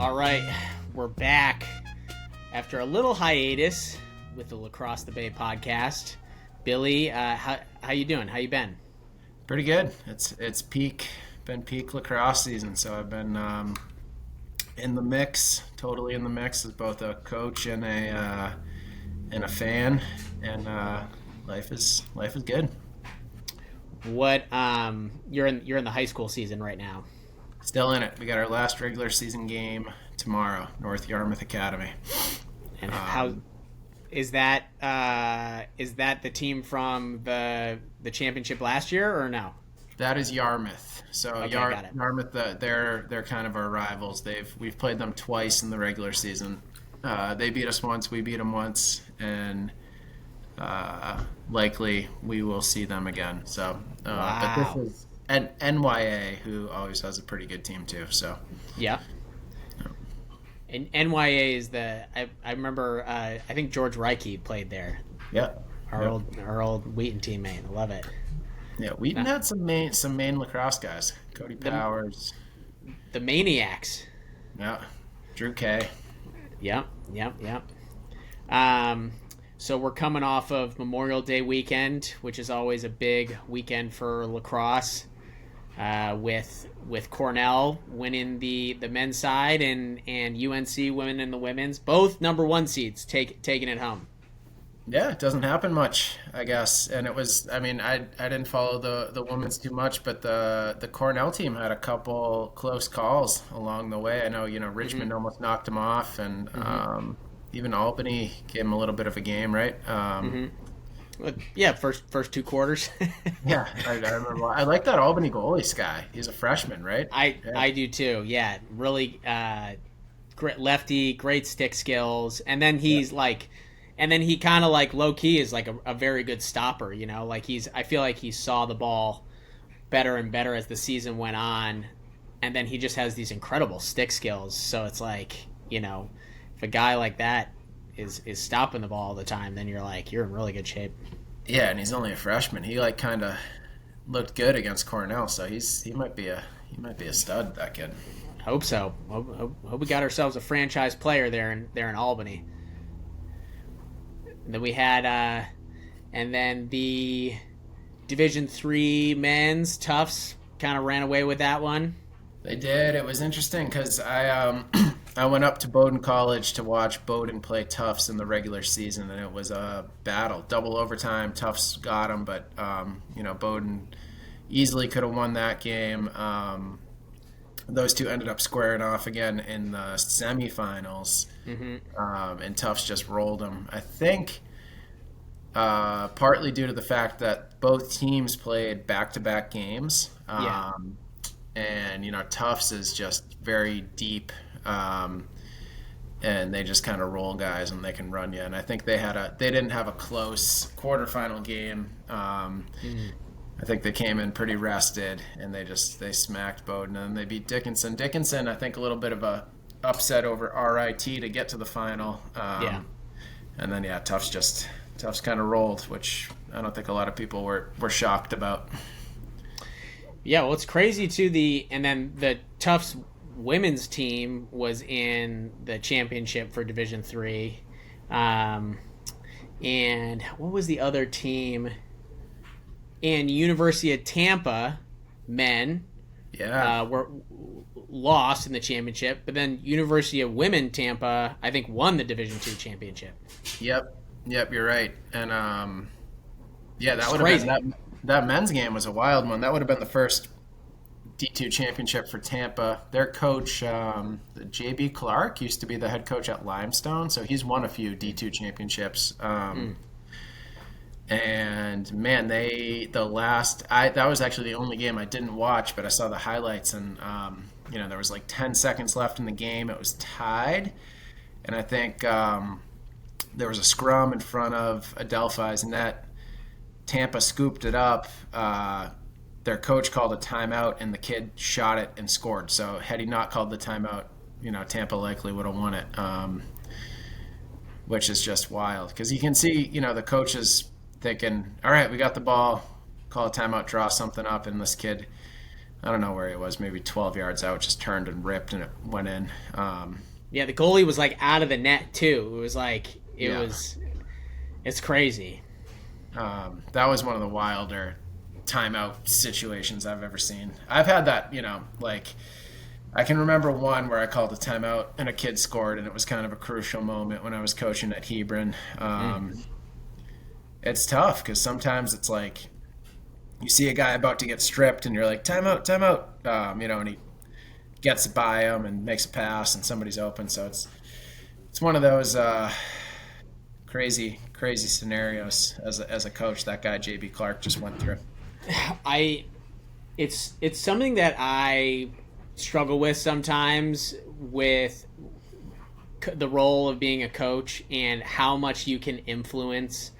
All right, we're back after a little hiatus with the Lacrosse the Bay podcast. Billy, how you doing? How you been? Pretty good. It's peak lacrosse season, so I've been in the mix, totally in the mix as both a coach and a fan, and life is good. What you're in the high school season right now. Still in it. We got our last regular season game tomorrow, North Yarmouth Academy. And how is that? Is that the team from the championship last year or no? That is Yarmouth. So Okay, got it. Yarmouth, they're kind of our rivals. We've played them twice in the regular season. They beat us once, we beat them once, and likely we will see them again. So, Wow. but this is and NYA, who always has a pretty good team too. So, Yeah. And NYA is I remember I think George Reiki played there. yeah, Our yeah. old Wheaton teammate. I love it. Yeah, Wheaton had some main lacrosse guys. Cody Powers, The Maniacs. yeah, Drew K. Yep. So we're coming off of Memorial Day weekend, which is always a big weekend for lacrosse. With Cornell winning the men's side and UNC winning the women's, both number one seeds taking it home. Yeah, it doesn't happen much, I guess. And it was, I mean, I didn't follow the women's too much, but the Cornell team had a couple close calls along the way. I know, Richmond almost knocked them off, and even Albany gave them a little bit of a game, right? Yeah, first two quarters. Yeah, I remember. I like that Albany goalie, Sky. He's a freshman, right? I do too. Yeah, really great lefty, great stick skills, and then he's like. And then he kind of like low key is like a very good stopper, like I feel like he saw the ball better and better as the season went on. And then he just has these incredible stick skills. So it's like, if a guy like that is stopping the ball all the time, then you're in really good shape. Yeah, and he's only a freshman. He like kind of looked good against Cornell, so he might be a stud, that kid. Hope so. Hope we got ourselves a franchise player there in Albany. And then we had, and then the Division III men's Tufts kind of ran away with that one. They did. It was interesting because I went up to Bowdoin College to watch Bowdoin play Tufts in the regular season, and it was a battle, double overtime. Tufts got them, but Bowdoin easily could have won that game. Those two ended up squaring off again in the semifinals, and Tufts just rolled them. I think partly due to the fact that both teams played back-to-back games, and Tufts is just very deep, and they just kind of roll guys and they can run you. And I think they didn't have a close quarterfinal game. I think they came in pretty rested, and they smacked Bowdoin, and they beat Dickinson. Dickinson, I think, a little bit of a upset over RIT to get to the final. And then Tufts kind of rolled, which I don't think a lot of people were shocked about. Yeah, well, it's crazy too. And then the Tufts women's team was in the championship for Division III, and what was the other team? And University of Tampa men were lost in the championship, but then University of Women Tampa, I think, won the Division II championship. Yep, you're right. And that would crazy. have been that men's game was a wild one. That would have been the first D2 championship for Tampa. Their coach, JB Clark, used to be the head coach at Limestone, so he's won a few D2 championships. And man, that was actually the only game I didn't watch, but I saw the highlights, and there was like 10 seconds left in the game. It was tied, and I think there was a scrum in front of Adelphi's net. Tampa scooped it up. Their coach called a timeout, and the kid shot it and scored. So had he not called the timeout, Tampa likely would have won it, which is just wild because you can see, the coaches thinking, all right, we got the ball, call a timeout, draw something up, and this kid I don't know where he was, maybe 12 yards out, just turned and ripped and it went in. Yeah, the goalie was like out of the net too. It was like Yeah. it's crazy. That was one of the wilder timeout situations I've ever seen. I've had that, like I can remember one where I called a timeout and a kid scored, and it was kind of a crucial moment when I was coaching at Hebron. It's tough because sometimes it's like you see a guy about to get stripped, and you're like, timeout, timeout, and he gets by him and makes a pass, and somebody's open. So it's one of those crazy scenarios as a coach that guy JB Clark just went through. I it's something that I struggle with sometimes with the role of being a coach and how much you can influence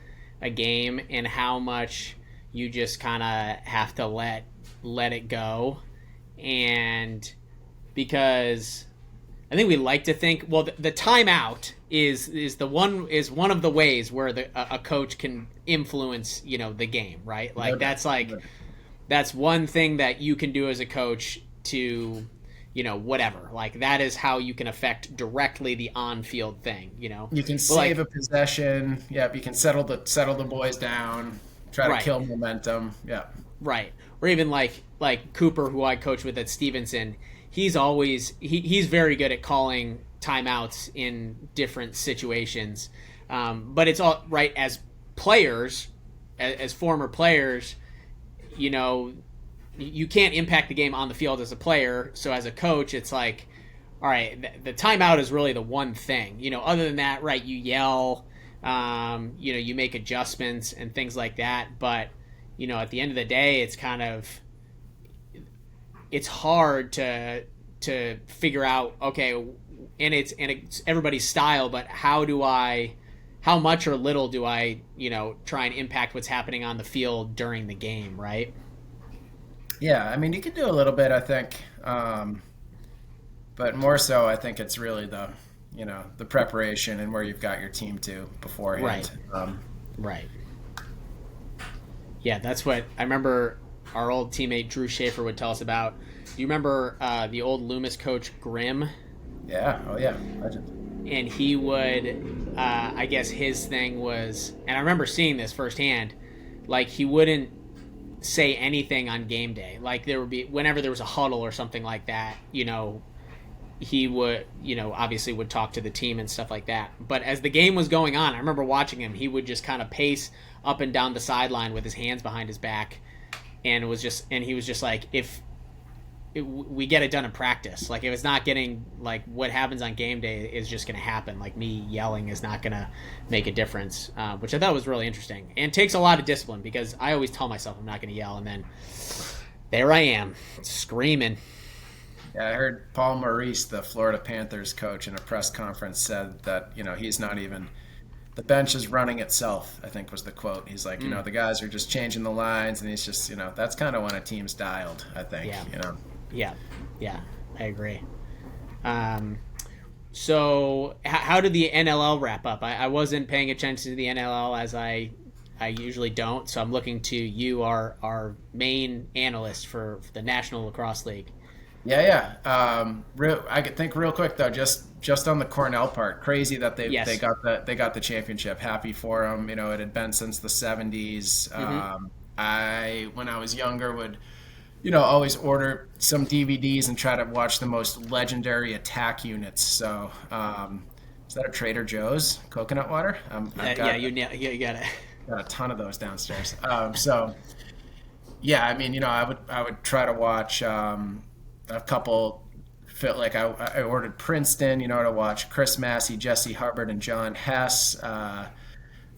a game and how much you just kind of have to let it go. And because I think we like to think, well, the timeout is one of the ways where a coach can influence the game, right? Like that's one thing that you can do as a coach to whatever, like that is how you can affect directly the on-field thing. You can save a possession. Yeah, you can settle the boys down, try to kill momentum. Yeah, right. Or even like Cooper, who I coach with at Stevenson, he's very good at calling timeouts in different situations. But it's all right. As players, as former players, you can't impact the game on the field as a player. So as a coach, it's like, all right, the timeout is really the one thing. Other than that, right? You yell, you make adjustments and things like that. But at the end of the day, it's hard to figure out, okay, and it's everybody's style, but how much or little do I try and impact what's happening on the field during the game, right? Yeah, I mean, you can do a little bit, I think, but more so, I think it's really the preparation and where you've got your team to beforehand. Right. Right. Yeah, that's what I remember. Our old teammate Drew Schaefer would tell us about. Do you remember the old Loomis coach Grimm? Yeah. Oh yeah, legend. And he would, I guess his thing was, and I remember seeing this firsthand. Like he wouldn't say anything on game day. Like there would be whenever there was a huddle or something like that. He would, obviously would talk to the team and stuff like that. But as the game was going on, I remember watching him. He would just kind of pace up and down the sideline with his hands behind his back, and he was just like, we get it done in practice. Like if it's not getting, like what happens on game day is just going to happen. Like me yelling is not going to make a difference, which I thought was really interesting and takes a lot of discipline because I always tell myself I'm not going to yell, and then there I am screaming. Yeah, I heard Paul Maurice, the Florida Panthers coach, in a press conference said that, he's not even the bench is running itself, I think was the quote. He's like, the guys are just changing the lines, and he's just, that's kind of when a team's dialed, I think, Yeah, I agree. So how did the NLL wrap up? I wasn't paying attention to the NLL as I usually don't, so I'm looking to you, our main analyst for the National Lacrosse League. Yeah. I could think real quick though, just on the Cornell part, crazy that they got the championship. Happy for them. It had been since the 70s. When I was younger would always order some DVDs and try to watch the most legendary attack units. So is that a Trader Joe's coconut water? You got it. Got a ton of those downstairs. I mean, I would try to watch a couple. Felt like I ordered Princeton, to watch Chris Massey, Jesse Hubbard, and John Hess.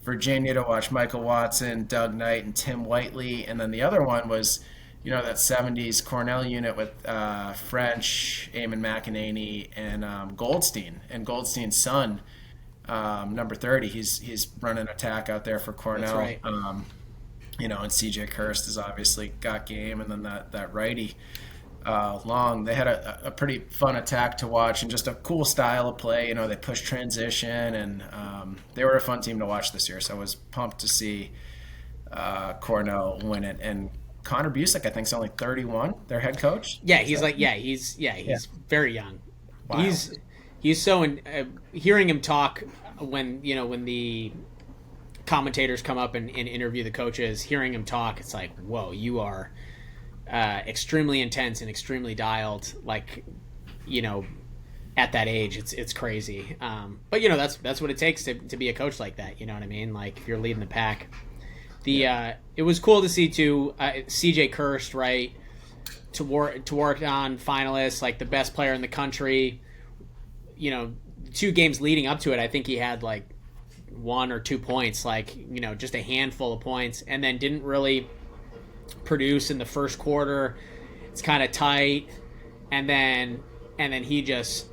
Virginia to watch Michael Watson, Doug Knight, and Tim Whiteley. And then the other one was, that 70s Cornell unit with French, Eamon McEnany, and Goldstein. And Goldstein's son, number 30, he's running attack out there for Cornell. That's right. And CJ Kirst has obviously got game. And then that righty, Long, they had a pretty fun attack to watch and just a cool style of play. They pushed transition, and they were a fun team to watch this year. So I was pumped to see Cornell win it. And Connor Busick, I think, is only 31. Their head coach. Yeah, he's very young. Wow. He's so hearing him talk when the commentators come up and interview the coaches, hearing him talk, it's like, whoa, you are extremely intense and extremely dialed, like, at that age. It's crazy. But that's what it takes to be a coach like that. You know what I mean? Like, if you're leading the pack. It was cool to see too, CJ Kirst, right, to work on finalists, like the best player in the country. 2 games leading up to it, I think he had like 1 or 2 points, like, just a handful of points, and then didn't really produce in the first quarter. It's kind of tight, and then he just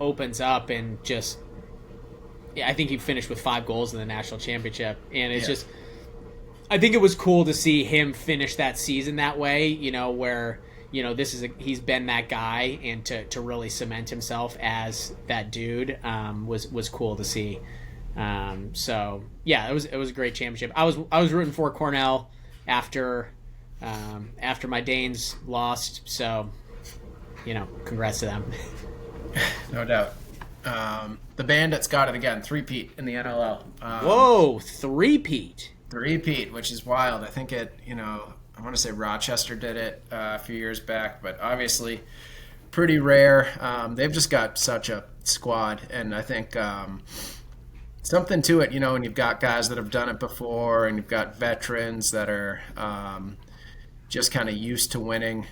opens up and just, I think he finished with 5 goals in the national championship, and it's just, I think it was cool to see him finish that season that way, where he's been that guy, and to really cement himself as that dude was cool to see. So yeah, it was a great championship. I was rooting for Cornell after my Danes lost, so congrats to them. No doubt. The Bandits got it again, three-peat in the NLL. Whoa, three-peat, which is wild. I think I want to say Rochester did it a few years back, but obviously pretty rare. They've just got such a squad, and I think something to it, when you've got guys that have done it before, and you've got veterans that are just kind of used to winning.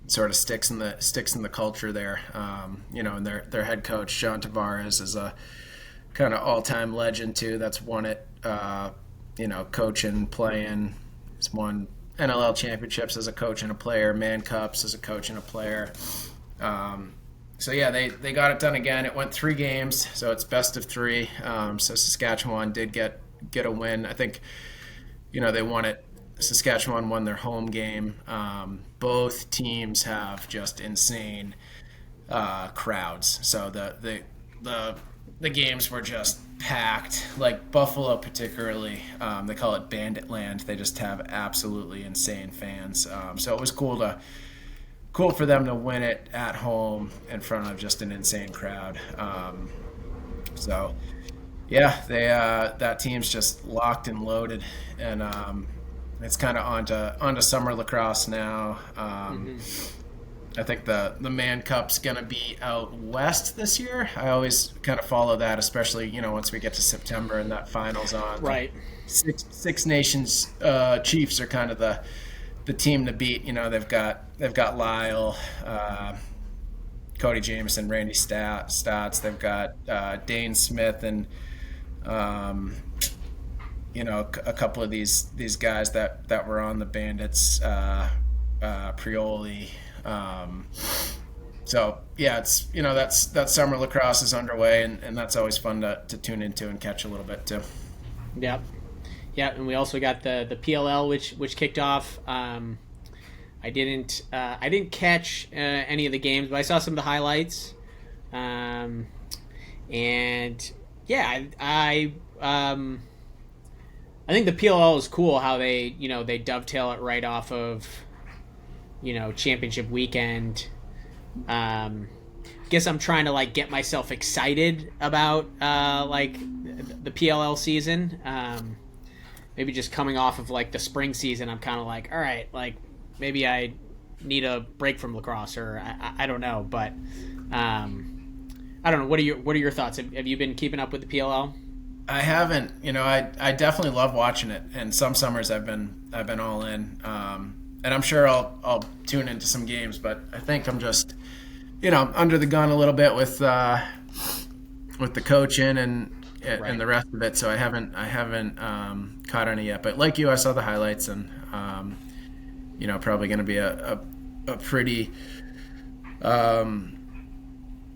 Sort of sticks in the culture there. And their head coach John Tavares is a kind of all-time legend too. That's won it. Coaching, playing. He's won NLL championships as a coach and a player, Man Cups as a coach and a player. So yeah, they got it done again. It went 3 games, so it's best of 3. So Saskatchewan did get a win. I think they won it. Saskatchewan won their home game. Both teams have just insane crowds. So the games were just packed. Like Buffalo particularly, they call it Bandit Land. They just have absolutely insane fans. So it was cool for them to win it at home in front of just an insane crowd. So yeah, that team's just locked and loaded, and it's kind of onto summer lacrosse now. I think the Man Cup's going to be out west this year. I always kind of follow that, especially once we get to September and that final's on. Right. Six Nations Chiefs are kind of the team to beat. They've got Lyle, Cody Jameson, Randy Stotts. They've got Dane Smith and a couple of these guys that were on the Bandits, Prioli. So yeah, it's that summer lacrosse is underway, and that's always fun to tune into and catch a little bit too. Yep. Yeah, and we also got the PLL which kicked off. I didn't catch any of the games, but I saw some of the highlights. And yeah, I think the PLL is cool how they they dovetail it right off of championship weekend. Guess I'm trying to get myself excited about the PLL season. Maybe just coming off of the spring season, I'm kind of all right, maybe I need a break from lacrosse, or I don't know, but I don't know. What are your thoughts? Have you been keeping up with the PLL? I haven't. I definitely love watching it, and some summers I've been all in. And I'm sure I'll tune into some games, but I think I'm just under the gun a little bit with the coaching and the rest of it. So I haven't caught any yet. But like you, I saw the highlights, and probably going to be a pretty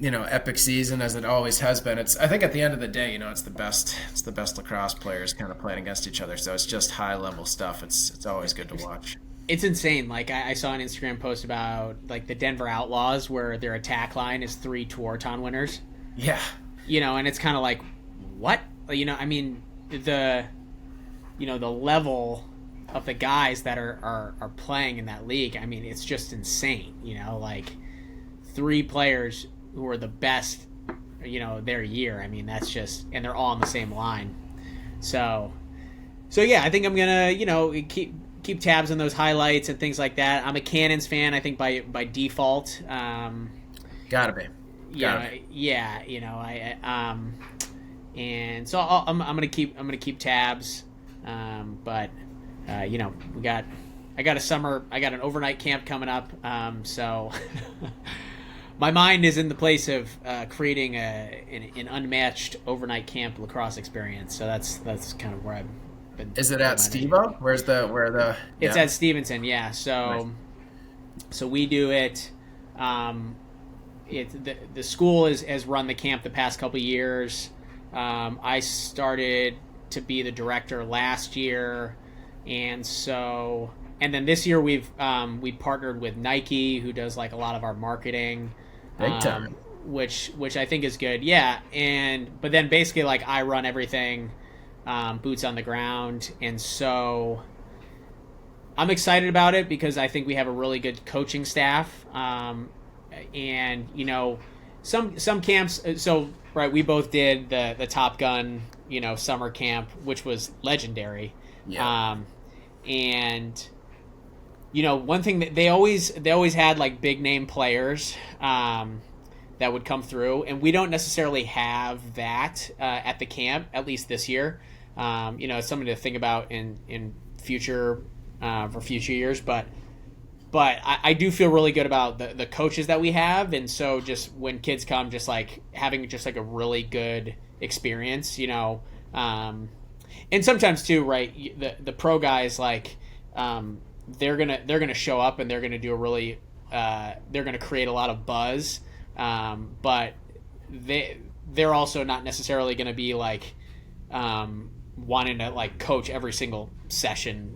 epic season, as it always has been. I think at the end of the day, it's the best lacrosse players kind of playing against each other. So it's just high level stuff. It's always good to watch. It's insane. I saw an Instagram post about the Denver Outlaws, where their attack line is 3 Tewaaraton winners. Yeah. And it's kind of what? I mean, the level of the guys that are playing in that league, I mean, it's just insane. Like 3 players who are the best, their year. I mean, that's just, and they're all on the same line. So yeah, I think I'm gonna, keep tabs on those highlights and things like that. I'm a Cannons fan, I think by default. Gotta be. Yeah. And so I'm gonna keep tabs. But I got an overnight camp coming up. So my mind is in the place of creating an unmatched overnight camp lacrosse experience. So that's kind of where I've been. Is it at Stevo? It's at Stevenson, yeah. So Nice. so we do it. The school has run the camp the past couple of years. I started to be the director last year, and then this year we partnered with Nike, who does like a lot of our marketing, Big time. which I think is good. Yeah, but then basically like I run everything, boots on the ground, and so I'm excited about it because I think we have a really good coaching staff, and some camps. So right, we both did the Top Gun summer camp, which was legendary. Yeah. And one thing that they always had like big name players that would come through, and we don't necessarily have that at the camp, at least this year. It's something to think about in future for future years, but I do feel really good about the coaches that we have, and so just when kids come, just like having just like a really good experience, and sometimes too, right? The pro guys, like they're gonna show up and they're gonna do a really they're gonna create a lot of buzz, but they're also not necessarily gonna be like wanting to like coach every single session,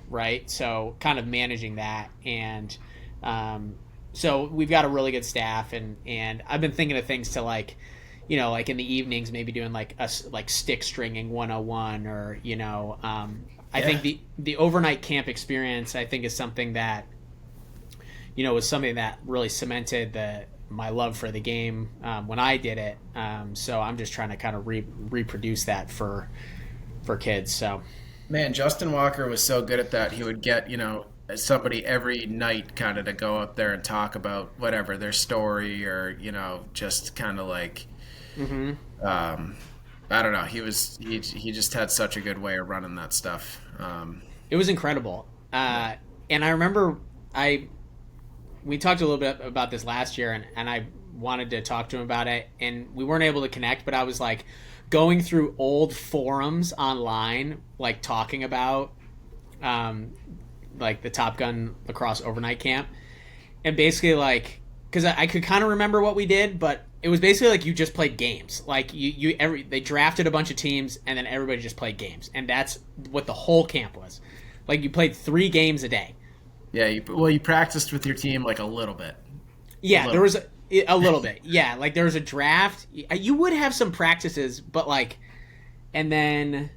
right? So kind of managing that, and so we've got a really good staff, and I've been thinking of things to like, like in the evenings, maybe doing like stick stringing 101, or I think the overnight camp experience, I think, is something that was something that really cemented my love for the game when I did it. So I'm just trying to kind of reproduce that for kids. So Man, Justin Walker was so good at that. He would get, somebody every night kind of to go up there and talk about whatever their story, or, just kind of like, mm-hmm. I don't know. He just had such a good way of running that stuff. It was incredible. And I remember we talked a little bit about this last year, and I wanted to talk to him about it, and we weren't able to connect, but I was like going through old forums online, like talking about like the Top Gun lacrosse overnight camp, and basically like, because I could kind of remember what we did, but it was basically like you just played games. Like they drafted a bunch of teams, and then everybody just played games, and that's what the whole camp was. Like you played 3 games a day. Yeah, you practiced with your team like a little bit. Yeah, there was a little bit. Yeah, like there was a draft. You would have some practices, but like, and then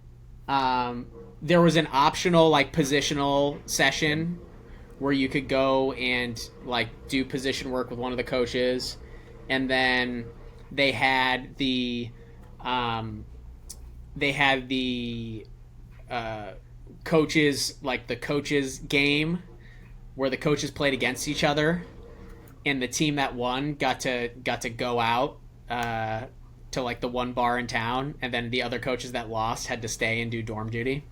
there was an optional like positional session where you could go and like do position work with one of the coaches, and then they had the coaches, like the coaches game where the coaches played against each other, and the team that won got to go out to like the one bar in town, and then the other coaches that lost had to stay and do dorm duty.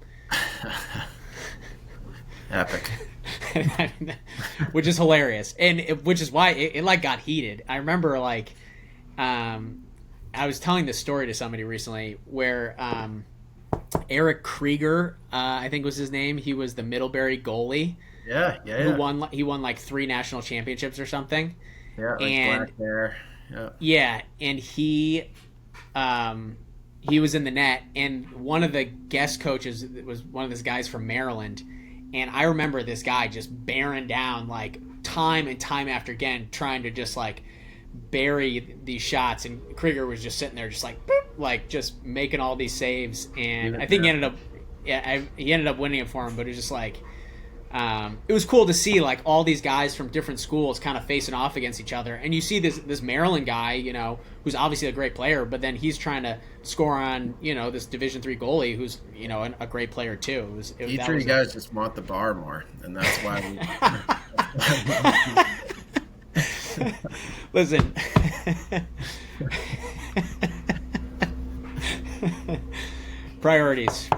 Epic. Which is hilarious, and which is why it like got heated. I remember like I was telling this story to somebody recently where Eric Krieger, I think was his name. He was the Middlebury goalie. Yeah. He won like 3 national championships or something. Yeah, like and black hair. Yeah. Yeah, and he was in the net, and one of the guest coaches was one of these guys from Maryland, and I remember this guy just bearing down like time and time after again, trying to just like bury these shots, and Krieger was just sitting there just like boop, like just making all these saves, and I think he ended up yeah, he ended up winning it for him, but it was just like it was cool to see like all these guys from different schools kind of facing off against each other, and you see this Maryland guy, who's obviously a great player, but then he's trying to score on this Division III goalie who's a great player too. You three guys just want the bar more, and that's why we. Listen. Priorities.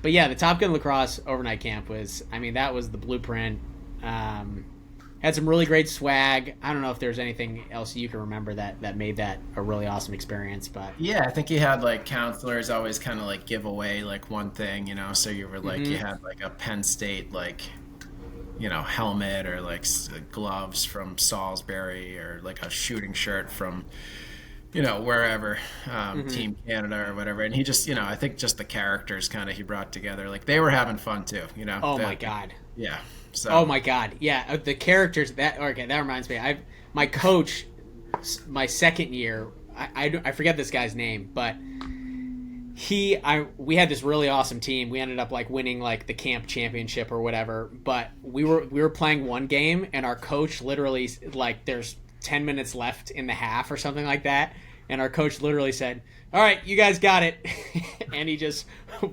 But yeah, the Top Gun Lacrosse overnight camp that was the blueprint. Had some really great swag. I don't know if there's anything else you can remember that made that a really awesome experience, but yeah, I think you had like counselors always kind of like give away like one thing, so you were like you had like a Penn State like helmet, or like gloves from Salisbury, or like a shooting shirt from wherever, Team Canada or whatever. And he just, I think just the characters kind of he brought together, like they were having fun too, Oh my God. Yeah. So. Oh my God. Yeah. The characters that reminds me. My coach, my second year, I forget this guy's name, but we had this really awesome team. We ended up like winning like the camp championship or whatever, but we were playing one game, and our coach literally, like, there's 10 minutes left in the half or something like that, and our coach literally said, "All right, you guys got it." And he just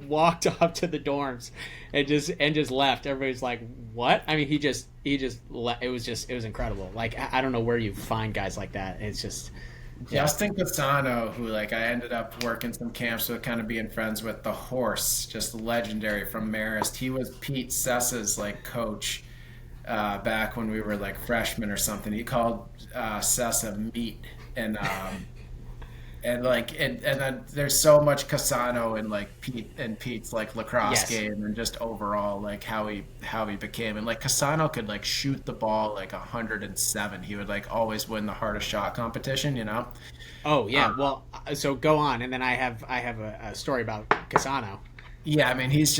walked off to the dorms and just left. Everybody's like, "What?" I mean, he just it was incredible. Like, I don't know where you find guys like that. It's just Justin Casano, who like I ended up working some camps with, kind of being friends with, the horse, just legendary from Marist. He was Pete Sessa's like coach back when we were like freshmen or something. He called Sessa meat, and then there's so much Casano in like Pete's like lacrosse game, and just overall like how he became. And like Casano could like shoot the ball like 107. He would like always win the hardest shot competition. Oh yeah. Well, so go on, and then I have a story about Casano. Yeah, I mean he's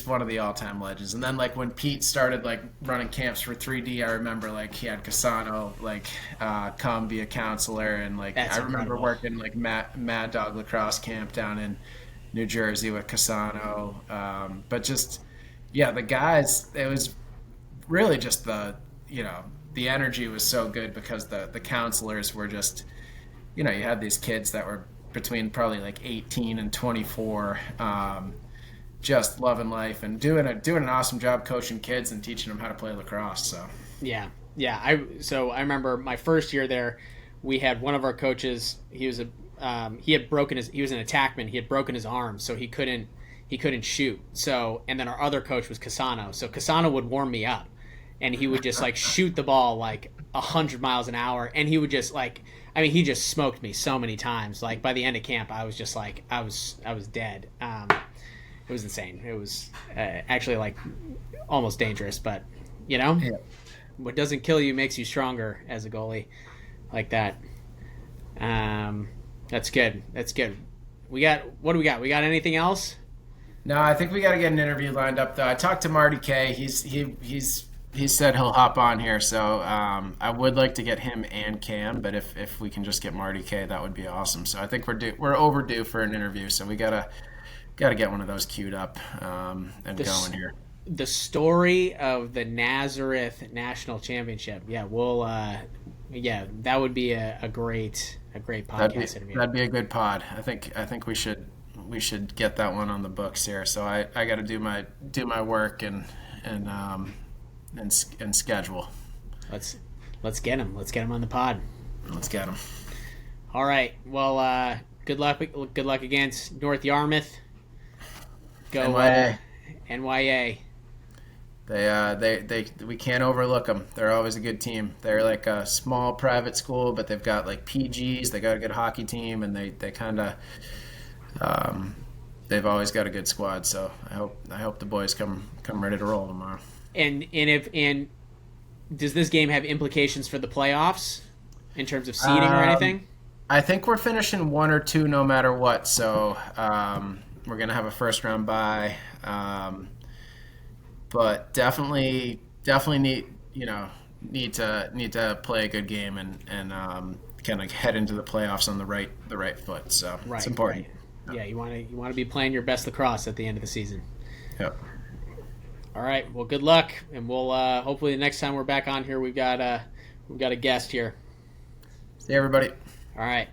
one of the all-time legends. And then like when Pete started like running camps for 3D, I remember like he had Casano like come be a counselor, and like That's I remember incredible. working like Mad Dog Lacrosse camp down in New Jersey with Casano. But just the guys, it was really just the energy was so good, because the counselors were just you had these kids that were between probably like 18 and 24. Just loving life and doing an awesome job coaching kids and teaching them how to play lacrosse. So Yeah. I remember my first year there, we had one of our coaches. He was he was an attackman. He had broken his arm, so he couldn't shoot. So, and then our other coach was Casano. So Casano would warm me up, and he would just like shoot the ball like 100 miles an hour, and he would just like, he just smoked me so many times. Like by the end of camp, I was just like, I was dead. It was insane. It was actually like almost dangerous, but yeah. what doesn't kill you makes you stronger as a goalie, like that. That's good. What do we got? We got anything else? No, I think we got to get an interview lined up though. I talked to Marty K. He said he'll hop on here, so I would like to get him and Cam, but if we can just get Marty K, that would be awesome. So I think we're overdue for an interview, so we gotta get one of those queued up and going here. The story of the Nazareth National Championship. Yeah, we'll. That would be a great podcast interview. That'd be a good pod. I think we should get that one on the books here. So I got to do my work and schedule. Let's get him. Let's get him on the pod. Let's get him. All right. Well, good luck against North Yarmouth. Go NYA. NYA. We can't overlook them. They're always a good team. They're like a small private school, but they've got like PGs. They got a good hockey team, and they kind of they've always got a good squad. So I hope the boys come ready to roll tomorrow. And does this game have implications for the playoffs in terms of seeding or anything? I think we're finishing 1 or 2 no matter what. So we're gonna have a first round bye. But definitely need to play a good game and kind of head into the playoffs on the right foot. So it's important. Yeah, you want to be playing your best lacrosse at the end of the season. Yep. All right. Well, good luck, and we'll hopefully the next time we're back on here, we've got a guest here. See everybody. All right.